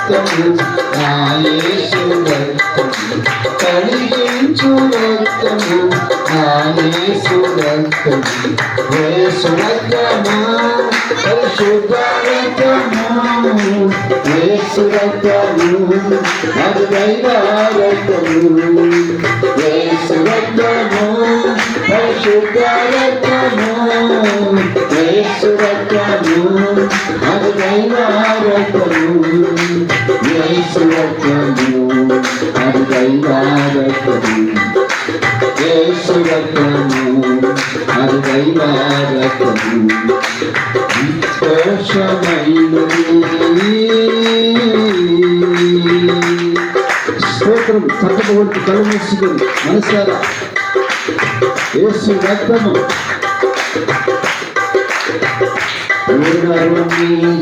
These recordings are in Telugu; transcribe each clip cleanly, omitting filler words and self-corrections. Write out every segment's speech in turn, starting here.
రక్తము నా యేసు రక్తము కడిగించు రక్తము నా యేసు రక్తము యేసు రక్తము పరిశుద్ధ రక్తము యేసు రక్తము అది దైవ రక్తము యేసు రక్తము పరిశుద్ధ రక్తము యేసు రక్తము అది దైవ రక్తము యేసు రక్తము అది దైవ రక్తము యేసు రక్తము అది దైవ రక్తము స్తోత్రం. చక్కటి కళ్ళు మూసుకొని మనసారా యేసు రక్తము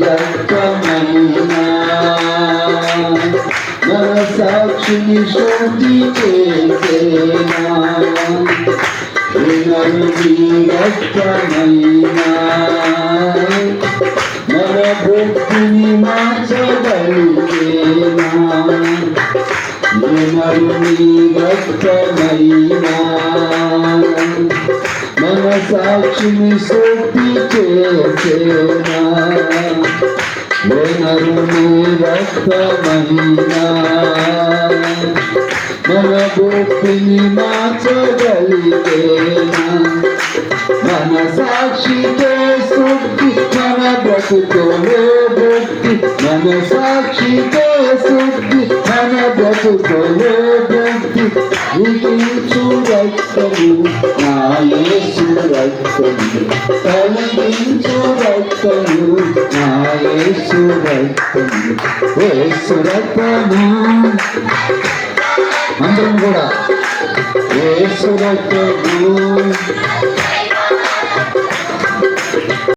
రక్తమైనా మన సాక్షిని శోధి చేసేనా రక్తమైనా మన భక్తిని మార్చగలిగేనా రక్తమైనా మన సాక్షిని శోధి చేసేనా రక్తమైనా మన భక్తిని మార్చగలిగేనా మన సాక్షితో శుద్ధి మన బ్రతుకులో భక్తి మన సాక్షితో శుద్ధి మన బ్రతుకులో భక్తి నీకించు రక్తము నా యేసు రక్తము కలిగించు రక్తము నా యేసు రక్తము యేసు రక్తము అందరం కూడా యేసు రక్తము